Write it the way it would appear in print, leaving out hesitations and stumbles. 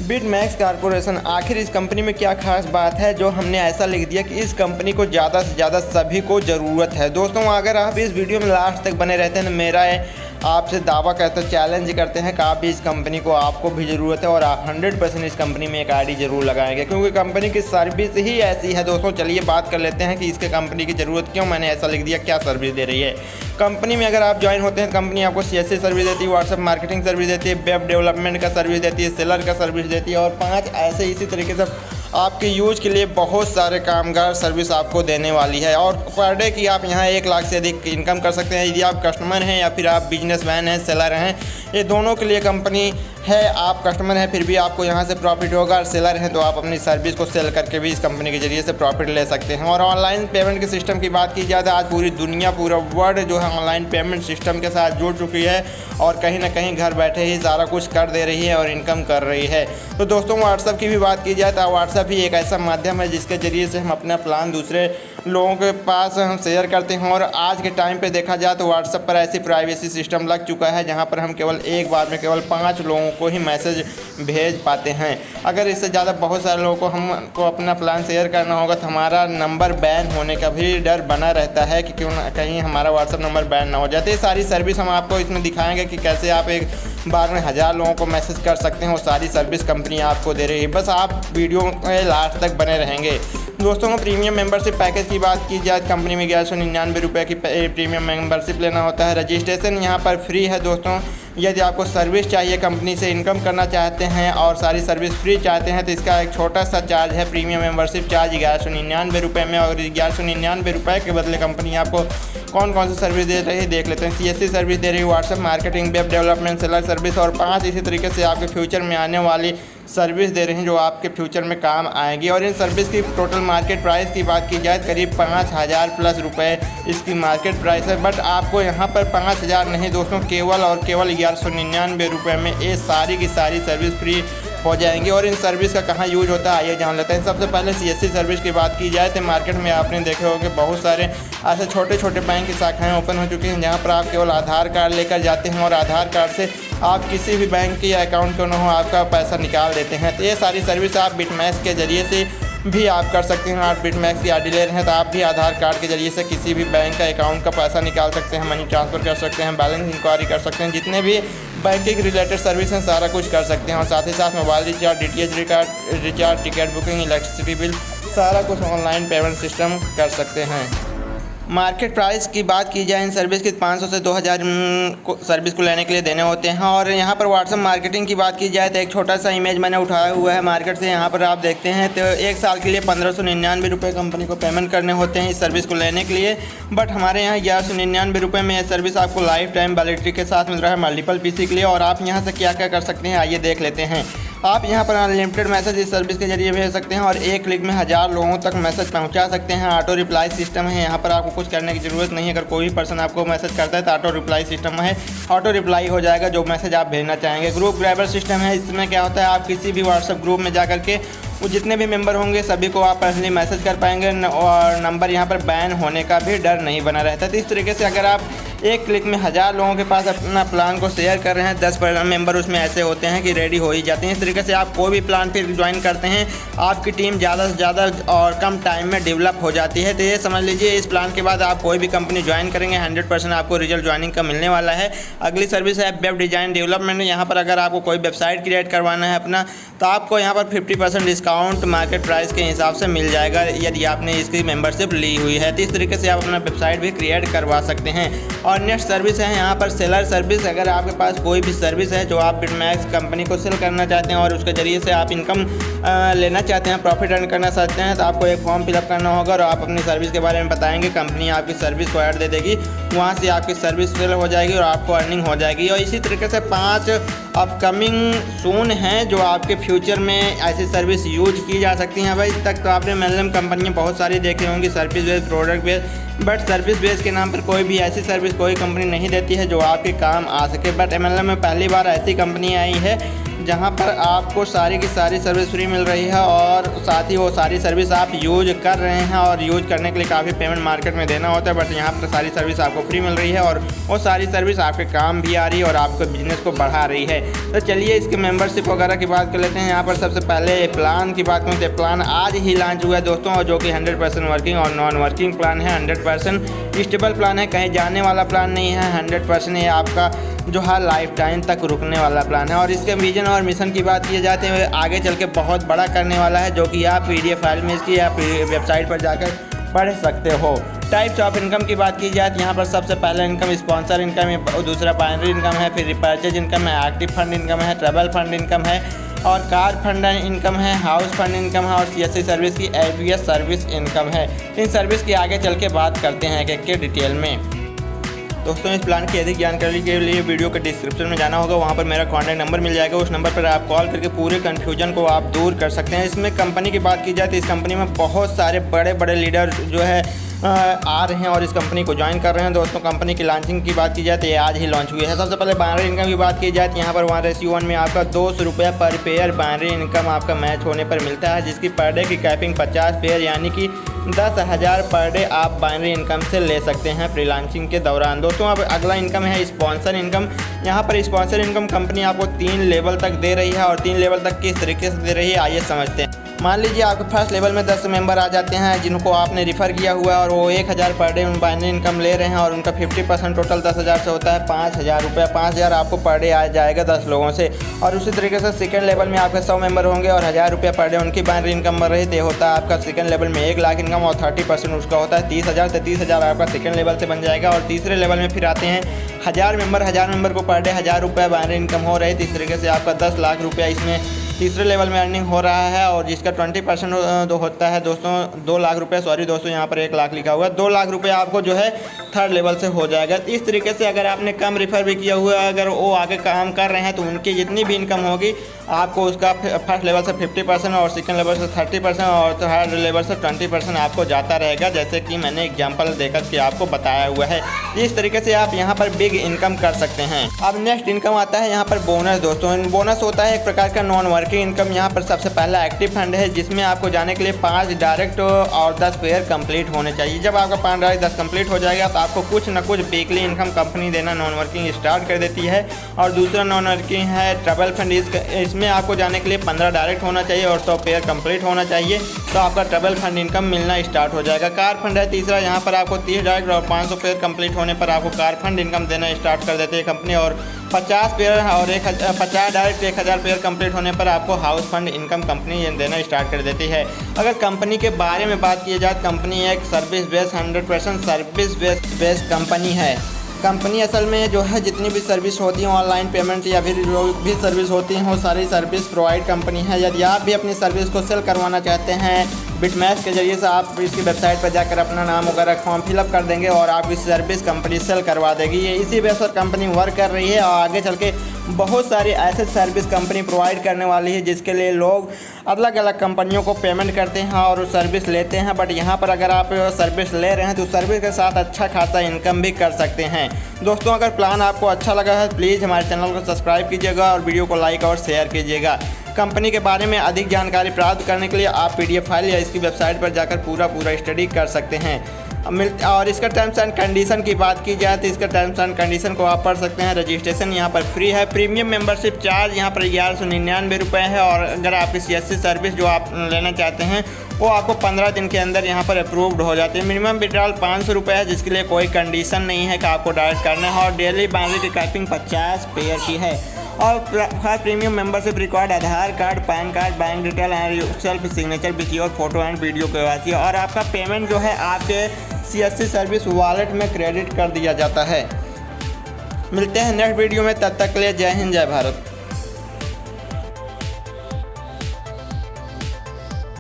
BitMEX corporation, आखिर इस company में क्या खास बात है जो हमने ऐसा लिख दिया कि इस कंपनी को ज़्यादा से ज़्यादा सभी को ज़रूरत है। दोस्तों, अगर आप इस वीडियो में लास्ट तक बने रहते हैं तो मेरा आपसे दावा करते चैलेंज करते हैं कि आप भी इस कंपनी को आपको भी ज़रूरत है और आप 100% इस कंपनी में एक आईडी ज़रूर लगाएंगे, क्योंकि कंपनी की सर्विस ही ऐसी है। दोस्तों, चलिए बात कर लेते हैं कि इसके कंपनी की ज़रूरत क्यों मैंने ऐसा लिख दिया, क्या सर्विस दे रही है कंपनी में। अगर आप ज्वाइन होते हैं, कंपनी आपको CSC सर्विस देती है, व्हाट्सएप मार्केटिंग सर्विस देती है, वेब डेवलपमेंट का सर्विस देती है, सेलर का सर्विस देती है और 5 ऐसे इसी तरीके से आपके यूज के लिए बहुत सारे कामगार सर्विस आपको देने वाली है। और पर डे की आप यहाँ 1 लाख से अधिक इनकम कर सकते हैं। यदि आप कस्टमर हैं या फिर आप बिजनेसमैन हैं, सेलर हैं, ये दोनों के लिए कंपनी है। आप कस्टमर हैं फिर भी आपको यहाँ से प्रॉफिट होगा, और सेलर हैं तो आप अपनी सर्विस को सेल करके भी इस कंपनी के जरिए से प्रॉफिट ले सकते हैं। और ऑनलाइन पेमेंट के सिस्टम की बात की जाए तो आज पूरी दुनिया, पूरा वर्ल्ड जो है ऑनलाइन पेमेंट सिस्टम के साथ जुड़ चुकी है और कहीं ना कहीं घर बैठे ही सारा कुछ कर दे रही है और इनकम कर रही है। तो दोस्तों, व्हाट्सएप की भी बात की जाए तो व्हाट्सएप ही एक ऐसा माध्यम है जिसके ज़रिए से हम अपना प्लान दूसरे लोगों के पास हम शेयर करते हैं। और आज के टाइम पे देखा जाए तो व्हाट्सएप पर ऐसी प्राइवेसी सिस्टम लग चुका है जहां पर हम केवल एक बार में केवल 5 लोगों को ही मैसेज भेज पाते हैं। अगर इससे ज़्यादा बहुत सारे लोगों को हमको अपना प्लान शेयर करना होगा तो हमारा नंबर बैन होने का भी डर बना रहता है कि क्यों कहीं हमारा व्हाट्सएप नंबर बैन ना हो जाए। तो ये सारी सर्विस हम आपको इसमें दिखाएंगे कि कैसे आप एक बार में 1000 लोगों को मैसेज कर सकते हैं। वो सारी सर्विस कंपनी आपको दे रही है, बस आप वीडियो में लास्ट तक बने रहेंगे। दोस्तों, प्रीमियम मेंबरशिप पैकेज की बात की जाए, कंपनी में 1199 रुपये की प्रीमियम मेंबरशिप लेना होता है। रजिस्ट्रेशन यहाँ पर फ्री है। दोस्तों, यदि आपको सर्विस चाहिए, कंपनी से इनकम करना चाहते हैं और सारी सर्विस फ्री चाहते हैं तो इसका एक छोटा सा चार्ज है। प्रीमियम मेंबरशिप चार्ज 1199 रुपये में, और 1199 रुपये के बदले कंपनी आपको कौन कौन सी सर्विस दे रही है देख लेते हैं। CSC सर्विस दे रही है, WhatsApp marketing, web development, seller service और 5 इसी तरीके से आपके फ्यूचर में आने वाली सर्विस दे रहे हैं जो आपके फ्यूचर में काम आएगी। और इन सर्विस की टोटल मार्केट प्राइस की बात की जाए करीब 5000 प्लस रुपये इसकी मार्केट प्राइस है। बट आपको यहाँ पर 5000 नहीं दोस्तों, केवल और केवल 1199 रुपये में ये सारी की सारी सर्विस फ्री हो जाएंगी। और इन सर्विस का कहाँ यूज होता है आइए जान लेते हैं। सबसे पहले CSC सर्विस की बात की जाए तो मार्केट में आपने देखे होंगे बहुत सारे ऐसे छोटे छोटे बैंक की शाखाएं ओपन हो चुकी हैं जहां पर आप केवल आधार कार्ड लेकर जाते हैं और आधार कार्ड से आप किसी भी बैंक के अकाउंट को न हो आपका पैसा निकाल देते हैं। तो ये सारी सर्विस आप बिटमैक्स के ज़रिए से भी आप कर सकते हैं। आप बिटमैक्स की आईडी ले रहे हैं तो आप भी आधार कार्ड के जरिए से किसी भी बैंक का अकाउंट का पैसा निकाल सकते हैं, मनी ट्रांसफ़र कर सकते हैं, बैलेंस इंक्वायरी कर सकते हैं, जितने भी बैंकिंग रिलेटेड सर्विस हैं सारा कुछ कर सकते हैं। और साथ ही साथ mobile recharge, DTH recharge, ticket booking, electricity bill, सारा कुछ ऑनलाइन पेमेंट सिस्टम कर सकते हैं। मार्केट प्राइस की बात की जाए, इन सर्विस की 500 से 2000 सर्विस को लेने के लिए देने होते हैं। और यहाँ पर व्हाट्सएप मार्केटिंग की बात की जाए तो एक छोटा सा इमेज मैंने उठाया हुआ है मार्केट से। यहाँ पर आप देखते हैं तो 1 साल के लिए 1599 रुपये कंपनी को पेमेंट करने होते हैं इस सर्विस को लेने के लिए। बट हमारे यहाँ 1199 रुपये में यह सर्विस आपको लाइफ टाइम वैलिडिटी के साथ मिल रहा है मल्टीपल PC के लिए। और आप यहाँ से क्या क्या कर सकते हैं आइए देख लेते हैं। आप यहाँ पर अनलिमिटेड मैसेज इस सर्विस के जरिए भेज सकते हैं और एक क्लिक में 1000 लोगों तक मैसेज पहुँचा सकते हैं। ऑटो रिप्लाई सिस्टम है, यहाँ पर आपको कुछ करने की ज़रूरत नहीं है। अगर कोई भी पर्सन आपको मैसेज करता है तो ऑटो रिप्लाई सिस्टम है, ऑटो रिप्लाई हो जाएगा जो मैसेज आप भेजना चाहेंगे। ग्रुप ग्रैबर सिस्टम है, इसमें क्या होता है आप किसी भी व्हाट्सएप ग्रुप में जा करके वो जितने भी मेंबर होंगे सभी को आप पर्सनली मैसेज कर पाएंगे और नंबर यहाँ पर बैन होने का भी डर नहीं बना रहता। तो इस तरीके से अगर आप एक क्लिक में 1000 लोगों के पास अपना प्लान को शेयर कर रहे हैं, 10 मेंबर उसमें ऐसे होते हैं कि रेडी हो ही जाते हैं। इस तरीके से आप कोई भी प्लान फिर ज्वाइन करते हैं, आपकी टीम ज़्यादा से ज़्यादा और कम टाइम में डेवलप हो जाती है। तो ये समझ लीजिए इस प्लान के बाद आप कोई भी कंपनी ज्वाइन करेंगे 100% आपको रिजल्ट ज्वाइनिंग का मिलने वाला है। अगली सर्विस है वेब डिज़ाइन डेवलपमेंट। यहाँ पर अगर आपको कोई वेबसाइट क्रिएट करवाना है अपना तो आपको यहाँ पर 50% डिस्काउंट मार्केट प्राइस के हिसाब से मिल जाएगा यदि आपने इसकी मेंबरशिप ली हुई है। तो इस तरीके से आप अपना वेबसाइट भी क्रिएट करवा सकते हैं। और नेक्स्ट सर्विस है यहाँ पर सेलर सर्विस। अगर आपके पास कोई भी सर्विस है जो आप बिटमैक्स कंपनी को सेल करना चाहते हैं और उसके ज़रिए से आप इनकम लेना चाहते हैं, प्रॉफिट अर्न करना चाहते हैं, तो आपको एक फॉर्म फिलअप करना होगा और आप अपनी सर्विस के बारे में बताएंगे। कंपनी आपकी सर्विस को ऐड दे देगी, वहाँ से आपकी सर्विस सेल हो जाएगी और आपको अर्निंग हो जाएगी। और इसी तरीके से 5 अपकमिंग सून हैं जो आपके फ्यूचर में ऐसी सर्विस यूज की जा सकती हैं। भाई तक तो आपने MLM कंपनियाँ बहुत सारी देखी होंगी, service based, product based, but service base के नाम पर कोई भी ऐसी सर्विस कोई कंपनी नहीं देती है जो आपके काम आ सके। बट MLM में पहली बार ऐसी कंपनी आई है जहां पर आपको सारी की सारी सर्विस फ्री मिल रही है और साथ ही वो सारी सर्विस आप यूज कर रहे हैं और यूज करने के लिए काफ़ी पेमेंट मार्केट में देना होता है, बट यहाँ पर सारी सर्विस आपको फ्री मिल रही है और वो सारी सर्विस आपके काम भी आ रही है और आपके बिजनेस को बढ़ा रही है। तो चलिए इसकी मेंबरशिप वगैरह की बात कर लेते हैं। यहाँ पर सबसे पहले प्लान की बात करते हैं। प्लान आज ही लॉन्च हुआ है दोस्तों, और जो कि 100% वर्किंग और नॉन वर्किंग प्लान है। 100% स्टेबल प्लान है, कहीं जाने वाला प्लान नहीं है। 100% ये आपका जो है लाइफ टाइम तक रुकने वाला प्लान है। और इसके विजन और मिशन की बात की जाती है, आगे चल के बहुत बड़ा करने वाला है, जो कि आप PDF फाइल में इसकी आप वेबसाइट पर जाकर पढ़ सकते हो। टाइप्स ऑफ इनकम की बात की जाए तो यहाँ पर सबसे पहला इनकम स्पॉन्सर इनकम है, दूसरा बाइनरी इनकम है, फिर रिपर्चेज इनकम है, एक्टिव फंड इनकम है, ट्रैवल फंड इनकम है और कार फंड इनकम है, हाउस फंड इनकम है और CSC सर्विस की ABS सर्विस इनकम है। इन सर्विस की आगे चल के बात करते हैं एक के डिटेल में। दोस्तों इस प्लान की अधिक जानकारी के लिए वीडियो के डिस्क्रिप्शन में जाना होगा, वहाँ पर मेरा कॉन्टैक्ट नंबर मिल जाएगा। उस नंबर पर आप कॉल करके पूरे कन्फ्यूजन को आप दूर कर सकते हैं। इसमें कंपनी की बात की जाए तो इस कंपनी में बहुत सारे बड़े बड़े लीडर जो है आ रहे हैं और इस कंपनी को ज्वाइन कर रहे हैं। दोस्तों कंपनी की लॉन्चिंग की बात की जाए तो ये आज ही लॉन्च हुई है। सबसे पहले बाइनरी इनकम की बात की जाए तो यहाँ पर 1:1 में आपका 200 रुपये पर पेयर बाइनरी इनकम आपका मैच होने पर मिलता है, जिसकी पर डे की कैपिंग 50 पेयर यानी कि 10,000 पर डे आप बाइनरी इनकम से ले सकते हैं फ्रीलांसिंग के दौरान। दोस्तों अब अगला इनकम है स्पॉन्सर इनकम। यहाँ पर स्पॉन्सर इनकम कंपनी आपको 3 लेवल तक दे रही है और 3 लेवल तक किस तरीके से दे रही है आइए समझते हैं। मान लीजिए आपके फर्स्ट लेवल में 10 मेंबर आ जाते हैं जिनको आपने रिफ़र किया हुआ है और वो 1,000 पर डे बाइनरी इनकम ले रहे हैं और उनका 50% टोटल 10,000 से होता है 5,000 रुपये। 5,000 आपको पर डे आ जाएगा 10 लोगों से। और उसी तरीके से सेकंड लेवल में आपके 100 मेंबर होंगे और 1,000 रुपये पर डे उनकी बाइनरी इनकम बढ़ रही है, होता है आपका सेकंड लेवल में 1 लाख इनकम और 30% उसका होता है 30,000 से 30,000 आपका सेकंड लेवल से बन जाएगा। और तीसरे लेवल में फिर आते हैं 1,000 मेंबर को पर डे 1,000 रुपये बाइनरी इनकम हो रही है। इस तरीके से आपका 10 लाख रुपया इसमें तीसरे लेवल में अर्निंग हो रहा है और जिसका 20% होता है दोस्तों 2 लाख रुपये। सॉरी दोस्तों यहाँ पर 1 लाख लिखा हुआ है। 2 लाख रुपये आपको जो है थर्ड लेवल से हो जाएगा। इस तरीके से अगर आपने कम रिफ़र भी किया हुआ है, अगर वो आगे काम कर रहे हैं तो उनकी जितनी भी इनकम होगी आपको उसका फर्स्ट लेवल से 50% और सेकंड लेवल से 30% और थर्ड लेवल से 20% आपको जाता रहेगा, जैसे कि मैंने एग्जांपल देकर के आपको बताया हुआ है। इस तरीके से आप यहाँ पर बिग इनकम कर सकते हैं। अब नेक्स्ट इनकम आता है यहाँ पर बोनस। दोस्तों बोनस होता है एक प्रकार का नॉन वर्किंग इनकम। यहाँ पर सबसे पहला एक्टिव फंड है, जिसमें आपको जाने के लिए 5 डायरेक्ट और 10 पेयर कंप्लीट होने चाहिए। जब आपका 5 डायरेक्ट 10 कंप्लीट हो जाएगा तो आपको कुछ न कुछ वीकली इनकम कंपनी देना नॉन वर्किंग स्टार्ट कर देती है। और दूसरा नॉन वर्किंग है ट्रैवल फंड। इसमें आपको जाने के लिए 15 डायरेक्ट होना चाहिए और 100 पेयर कंप्लीट होना चाहिए, तो आपका ट्रैवल फंड इनकम मिलना स्टार्ट हो जाएगा। कार फंड है तीसरा, यहाँ पर आपको 30 डायरेक्ट और 500 पेयर कंप्लीट होने पर आपको कार फंड इनकम देना स्टार्ट कर देती है कंपनी। और 50 पेयर और 50 डायरेक्ट 1,000 पेयर कंप्लीट होने पर आपको हाउस फंड इनकम कंपनी देना स्टार्ट कर देती है। अगर कंपनी के बारे में बात की जाए, कंपनी एक service based 100% service based company है। कंपनी असल में जो है जितनी भी सर्विस होती हैं ऑनलाइन पेमेंट या फिर जो भी सर्विस होती हैं वो सारी सर्विस प्रोवाइड कंपनी है। यदि आप भी अपनी सर्विस को सेल करवाना चाहते हैं बिटमैच के जरिए से, आप इसकी वेबसाइट पर जाकर अपना नाम वगैरह फॉर्म फिलअप कर देंगे और आपकी सर्विस कंपनी सेल करवा देगी। ये इसी बेस पर कंपनी वर्क कर रही है और आगे चल के बहुत सारी ऐसे सर्विस कंपनी प्रोवाइड करने वाली है जिसके लिए लोग अलग अलग कंपनियों को पेमेंट करते हैं और सर्विस लेते हैं। बट यहाँ पर अगर आप सर्विस ले रहे हैं तो सर्विस के साथ अच्छा खासा इनकम भी कर सकते हैं। दोस्तों अगर प्लान आपको अच्छा लगा है प्लीज़ हमारे चैनल को सब्सक्राइब कीजिएगा और वीडियो को लाइक और शेयर कीजिएगा। कंपनी के बारे में अधिक जानकारी प्राप्त करने के लिए आप PDF फाइल या इसकी वेबसाइट पर जाकर पूरा स्टडी कर सकते हैं। और इसका टर्म्स एंड कंडीशन की बात की जाए तो इसका टर्म्स एंड कंडीशन को आप पढ़ सकते हैं। रजिस्ट्रेशन यहाँ पर फ्री है। प्रीमियम मेंबरशिप चार्ज यहाँ पर 1199 रुपये है और अगर आपकी CSC सर्विस जो आप लेना चाहते हैं वो आपको 15 दिन के अंदर यहाँ पर अप्रूव्ड हो जाती है। मिनिमम विड्रॉल 500 रुपये है, जिसके लिए कोई कंडीशन नहीं है कि आपको डायरेक्ट करना है। और डेली बाइनरी की कैपिंग 50 पेयर की है। और premium membership required Aadhaar card, pan card, bank detail and self signature with your photo and video KYC. और आपका पेमेंट जो है आपके CSC सर्विस वॉलेट में क्रेडिट कर दिया जाता है। मिलते हैं नेक्स्ट वीडियो में, तब तक के लिए जय हिंद जय भारत।